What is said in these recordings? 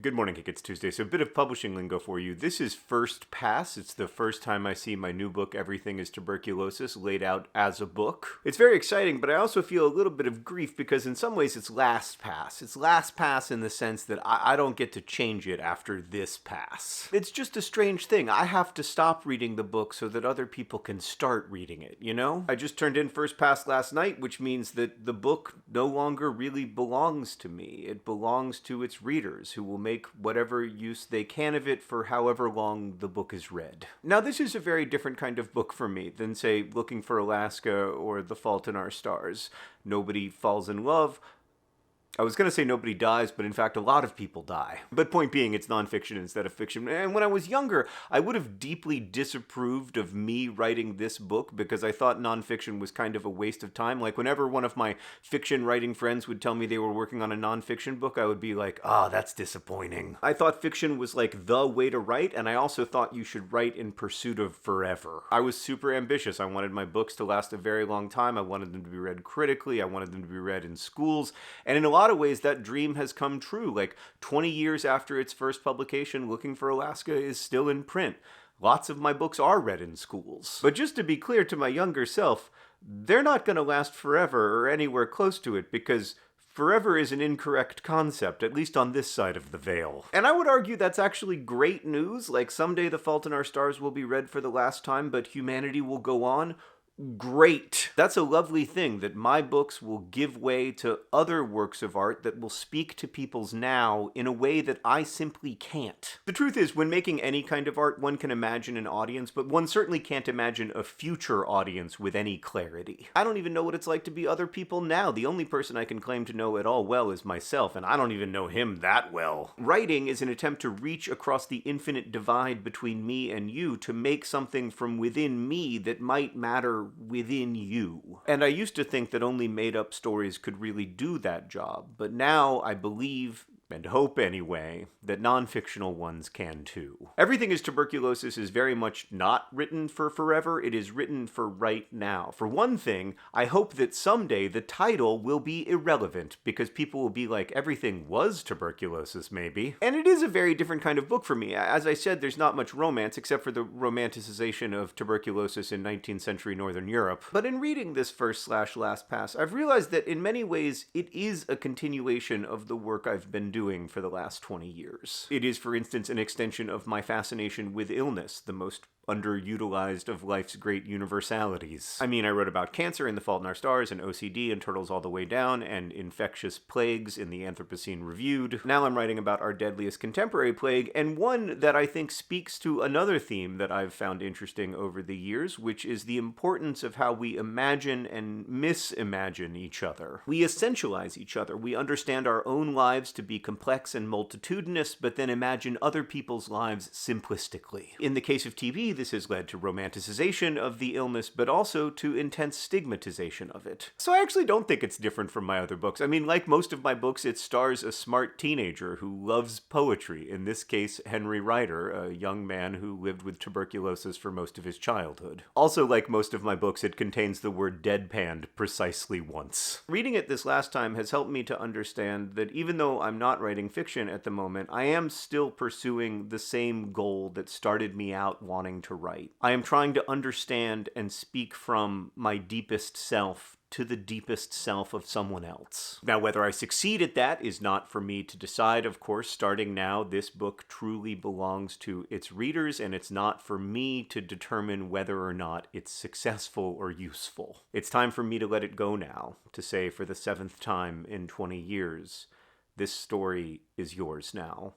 Good morning, Geek. It's Tuesday, so a bit of publishing lingo for you. This is First Pass. It's the first time I see my new book, Everything Is Tuberculosis, laid out as a book. It's very exciting, but I also feel a little bit of grief because in some ways it's Last Pass. It's Last Pass in the sense that I don't get to change it after this pass. It's just a strange thing. I have to stop reading the book so that other people can start reading it, you know? I just turned in First Pass last night, which means that the book no longer really belongs to me. It belongs to its readers, who will make whatever use they can of it for however long the book is read. Now, this is a very different kind of book for me than, say, Looking for Alaska or The Fault in Our Stars. Nobody falls in love. I was going to say nobody dies, but in fact a lot of people die. But point being, it's nonfiction instead of fiction. And when I was younger, I would have deeply disapproved of me writing this book because I thought nonfiction was kind of a waste of time. Like whenever one of my fiction writing friends would tell me they were working on a nonfiction book, I would be like, that's disappointing. I thought fiction was like the way to write, and I also thought you should write in pursuit of forever. I was super ambitious. I wanted my books to last a very long time. I wanted them to be read critically. I wanted them to be read in schools. And in a lot of ways, that dream has come true. Like 20 years after its first publication, Looking for Alaska is still in print. Lots of my books are read in schools. But just to be clear to my younger self, they're not going to last forever or anywhere close to it because forever is an incorrect concept, at least on this side of the veil. And I would argue that's actually great news. Like someday The Fault in Our Stars will be read for the last time, but humanity will go on. Great. That's a lovely thing, that my books will give way to other works of art that will speak to people's now in a way that I simply can't. The truth is, when making any kind of art, one can imagine an audience, but one certainly can't imagine a future audience with any clarity. I don't even know what it's like to be other people now. The only person I can claim to know at all well is myself, and I don't even know him that well. Writing is an attempt to reach across the infinite divide between me and you to make something from within me that might matter within you. And I used to think that only made-up stories could really do that job, but now I believe, and hope anyway, that non-fictional ones can too. Everything Is Tuberculosis is very much not written for forever, it is written for right now. For one thing, I hope that someday the title will be irrelevant, because people will be like, everything was tuberculosis, maybe. And it is a very different kind of book for me. As I said, there's not much romance, except for the romanticization of tuberculosis in 19th century Northern Europe. But in reading this first/last pass, I've realized that in many ways it is a continuation of the work I've been doing for the last 20 years. It is, for instance, an extension of my fascination with illness, the most underutilized of life's great universalities. I mean, I wrote about cancer in The Fault in Our Stars, and OCD and Turtles All the Way Down, and infectious plagues in the Anthropocene Reviewed. Now I'm writing about our deadliest contemporary plague, and one that I think speaks to another theme that I've found interesting over the years, which is the importance of how we imagine and misimagine each other. We essentialize each other. We understand our own lives to be complex and multitudinous, but then imagine other people's lives simplistically. In the case of TB, this has led to romanticization of the illness, but also to intense stigmatization of it. So I actually don't think it's different from my other books. I mean, like most of my books, it stars a smart teenager who loves poetry. In this case, Henry Ryder, a young man who lived with tuberculosis for most of his childhood. Also, like most of my books, it contains the word deadpanned precisely once. Reading it this last time has helped me to understand that even though I'm not writing fiction at the moment, I am still pursuing the same goal that started me out wanting to write. I am trying to understand and speak from my deepest self to the deepest self of someone else. Now, whether I succeed at that is not for me to decide, of course. Starting now, this book truly belongs to its readers, and it's not for me to determine whether or not it's successful or useful. It's time for me to let it go now, to say for the 7th time in 20 years, this story is yours now.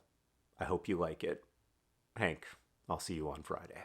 I hope you like it. Hank, I'll see you on Friday.